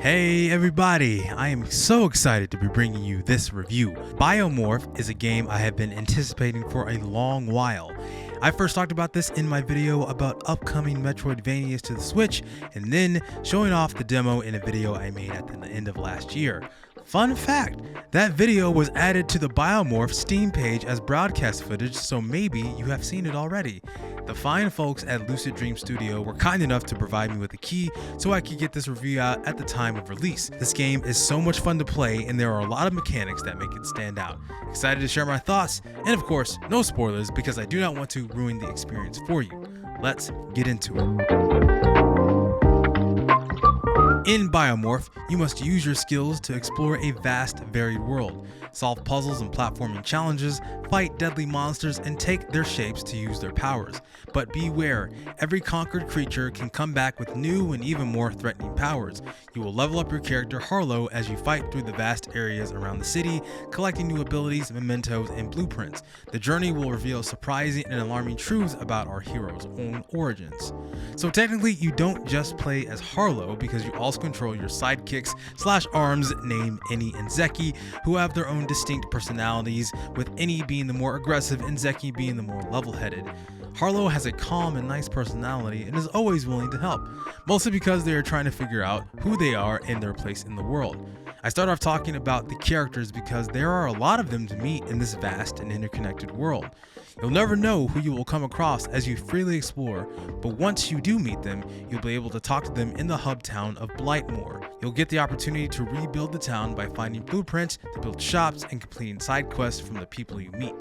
Hey everybody, I am so excited to be bringing you this review. Biomorph is a game I have been anticipating for a long while. I first talked about this in my video about upcoming Metroidvanias to the Switch, and then showing off the demo in a video I made at the end of last year. Fun fact, that video was added to the Biomorph Steam page as broadcast footage, so maybe you have seen it already. The fine folks at Lucid Dream Studio were kind enough to provide me with a key so I could get this review out at the time of release. This game is so much fun to play, and there are a lot of mechanics that make it stand out. Excited to share my thoughts, and of course, no spoilers because I do not want to ruin the experience for you. Let's get into it. In Biomorph, you must use your skills to explore a vast, varied world, solve puzzles and platforming challenges, fight deadly monsters, and take their shapes to use their powers. But beware, every conquered creature can come back with new and even more threatening powers. You will level up your character Harlow as you fight through the vast areas around the city, collecting new abilities, mementos, and blueprints. The journey will reveal surprising and alarming truths about our hero's own origins. So technically, you don't just play as Harlow because you also control your sidekicks / arms named Eni and Zeki, who have their own distinct personalities, with Eni being the more aggressive and Zeki being the more level-headed. Harlow has a calm and nice personality and is always willing to help, mostly because they are trying to figure out who they are and their place in the world. I start off talking about the characters because there are a lot of them to meet in this vast and interconnected world. You'll never know who you will come across as you freely explore, but once you do meet them, you'll be able to talk to them in the hub town of Blightmoor. You'll get the opportunity to rebuild the town by finding blueprints to build shops and completing side quests from the people you meet.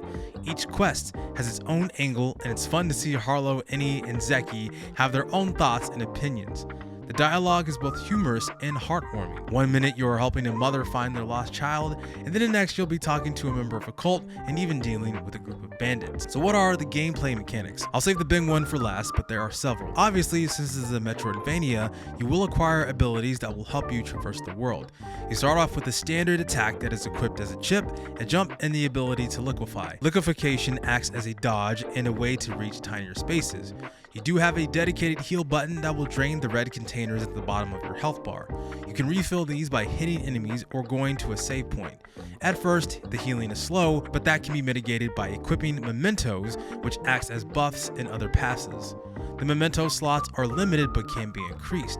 Each quest has its own angle, and it's fun to see Harlow, Eni, and Zeki have their own thoughts and opinions. The dialogue is both humorous and heartwarming. One minute you are helping a mother find their lost child, and then the next you'll be talking to a member of a cult and even dealing with a group of bandits. So what are the gameplay mechanics? I'll save the big one for last, but there are several. Obviously, since this is a Metroidvania, you will acquire abilities that will help you traverse the world. You start off with a standard attack that is equipped as a chip, a jump, and the ability to liquefy. Liquefaction acts as a dodge and a way to reach tinier spaces. You do have a dedicated heal button that will drain the red containers at the bottom of your health bar. You can refill these by hitting enemies or going to a save point. At first, the healing is slow, but that can be mitigated by equipping mementos, which acts as buffs and other passes. The memento slots are limited but can be increased.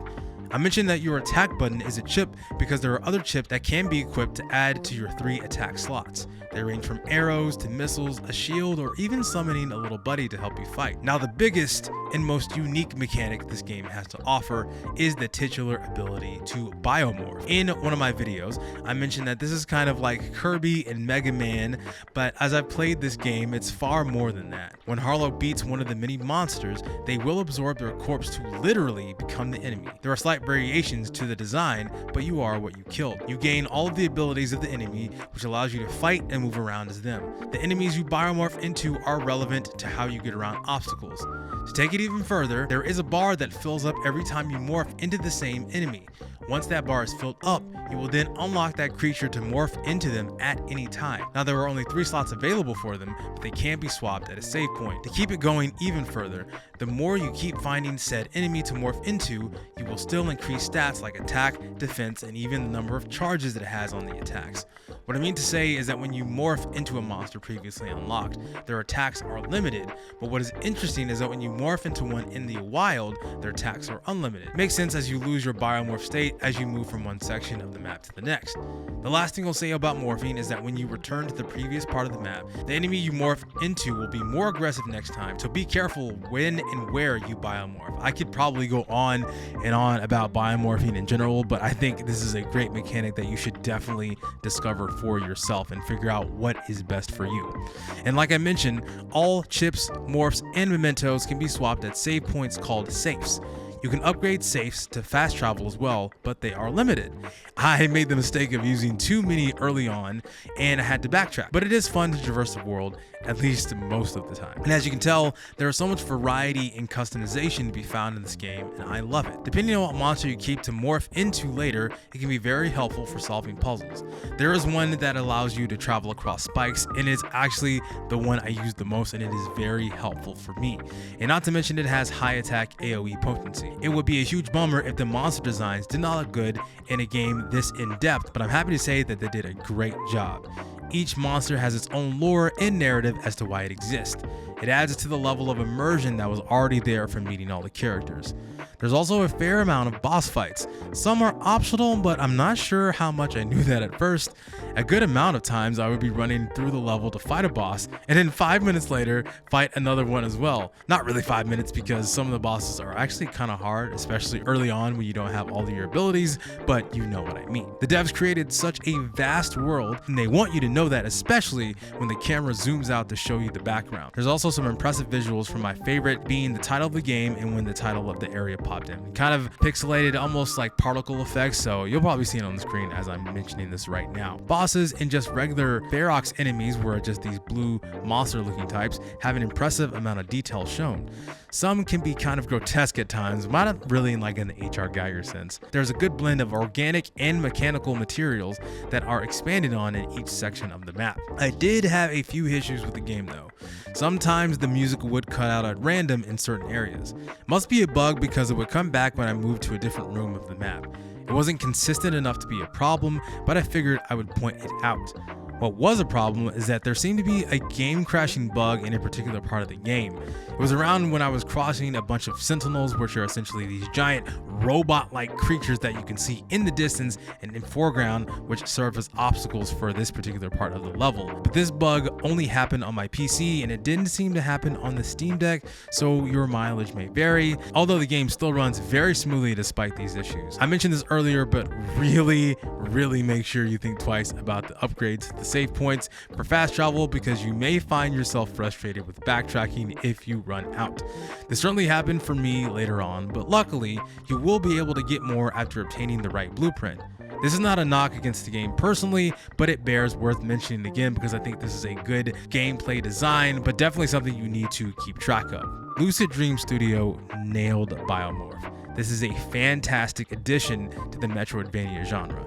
I mentioned that your attack button is a chip because there are other chips that can be equipped to add to your 3 attack slots. They range from arrows to missiles, a shield, or even summoning a little buddy to help you fight. Now, the biggest and most unique mechanic this game has to offer is the titular ability to biomorph. In one of my videos, I mentioned that this is kind of like Kirby and Mega Man, but as I've played this game, it's far more than that. When Harlow beats one of the many monsters, they will absorb their corpse to literally become the enemy. There are slight variations to the design, but you are what you killed. You gain all of the abilities of the enemy, which allows you to fight and move around as them. The enemies you biomorph into are relevant to how you get around obstacles. To take it even further, there is a bar that fills up every time you morph into the same enemy. Once that bar is filled up, you will then unlock that creature to morph into them at any time. Now, there are only 3 slots available for them, but they can be swapped at a save point. To keep it going even further, the more you keep finding said enemy to morph into, you will still increase stats like attack, defense, and even the number of charges it has on the attacks. What I mean to say is that when you morph into a monster previously unlocked, their attacks are limited, but what is interesting is that when you morph into one in the wild, their attacks are unlimited. It makes sense as you lose your biomorph state as you move from one section of the map to the next. The last thing I'll say about morphing is that when you return to the previous part of the map, the enemy you morph into will be more aggressive next time, so be careful when and where you biomorph. I could probably go on and on about biomorphing in general, but I think this is a great mechanic that you should definitely discover for yourself and figure out what is best for you. And like I mentioned, all chips, morphs, and mementos can be swapped at save points called safes. You can upgrade safes to fast travel as well, but they are limited. I made the mistake of using too many early on and I had to backtrack, but it is fun to traverse the world, at least most of the time. And as you can tell, there is so much variety and customization to be found in this game, and I love it. Depending on what monster you keep to morph into later, it can be very helpful for solving puzzles. There is one that allows you to travel across spikes, and it's actually the one I use the most, and it is very helpful for me. And not to mention, it has high attack AoE potency. It would be a huge bummer if the monster designs did not look good in a game this in-depth, but I'm happy to say that they did a great job. Each monster has its own lore and narrative as to why it exists. It adds to the level of immersion that was already there from meeting all the characters. There's also a fair amount of boss fights. Some are optional, but I'm not sure how much I knew that at first. A good amount of times I would be running through the level to fight a boss, and then 5 minutes later, fight another one as well. Not really 5 minutes, because some of the bosses are actually kind of hard, especially early on when you don't have all of your abilities, but you know what I mean. The devs created such a vast world, and they want you to know that, especially when the camera zooms out to show you the background. There's also some impressive visuals, from my favorite being the title of the game and when the title of the area popped in. Kind of pixelated, almost like particle effects, so you'll probably see it on the screen as I'm mentioning this right now. Bosses and just regular Ferox enemies, were just these blue monster looking types, have an impressive amount of detail shown. Some can be kind of grotesque at times, but not really in like an HR Geiger sense. There's a good blend of organic and mechanical materials that are expanded on in each section of the map. I did have a few issues with the game though. Sometimes the music would cut out at random in certain areas. Must be a bug, because it would come back when I moved to a different room of the map. It wasn't consistent enough to be a problem, but I figured I would point it out. What was a problem is that there seemed to be a game crashing bug in a particular part of the game. It was around when I was crossing a bunch of sentinels, which are essentially these giant robot-like creatures that you can see in the distance and in foreground, which serve as obstacles for this particular part of the level. But this bug only happened on my PC, and it didn't seem to happen on the Steam Deck, so your mileage may vary, although the game still runs very smoothly despite these issues. I mentioned this earlier, but really make sure you think twice about the upgrades to the save points for fast travel, because you may find yourself frustrated with backtracking if you run out. This certainly happened for me later on, but luckily you will be able to get more after obtaining the right blueprint. This is not a knock against the game personally, but it bears worth mentioning again because I think this is a good gameplay design, but definitely something you need to keep track of. Lucid Dream Studio nailed Biomorph. This is a fantastic addition to the Metroidvania genre.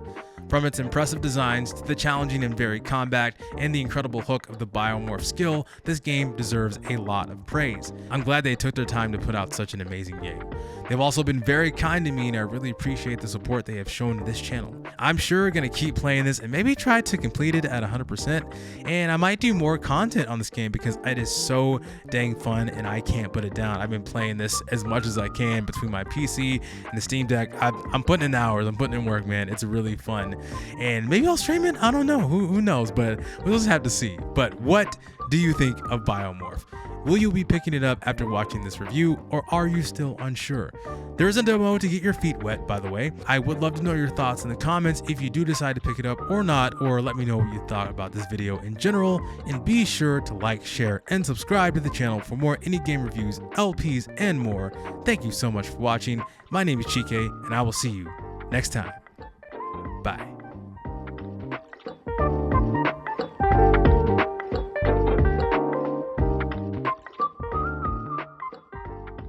From its impressive designs to the challenging and varied combat and the incredible hook of the Biomorph skill, this game deserves a lot of praise. I'm glad they took their time to put out such an amazing game. They've also been very kind to me, and I really appreciate the support they have shown to this channel. I'm sure gonna keep playing this and maybe try to complete it at 100%, and I might do more content on this game because it is so dang fun and I can't put it down. I've been playing this as much as I can between my PC and the Steam Deck. I'm putting in hours, I'm putting in work, man. It's really fun. And maybe I'll stream it, I don't know, who knows, but we'll just have to see. But what do you think of Biomorph? Will you be picking it up after watching this review, or are you still unsure? There is a demo to get your feet wet, by the way. I would love to know your thoughts in the comments if you do decide to pick it up or not, or let me know what you thought about this video in general, and be sure to like, share, and subscribe to the channel for more indie game reviews, LPs, and more. Thank you so much for watching. My name is Chike, and I will see you next time.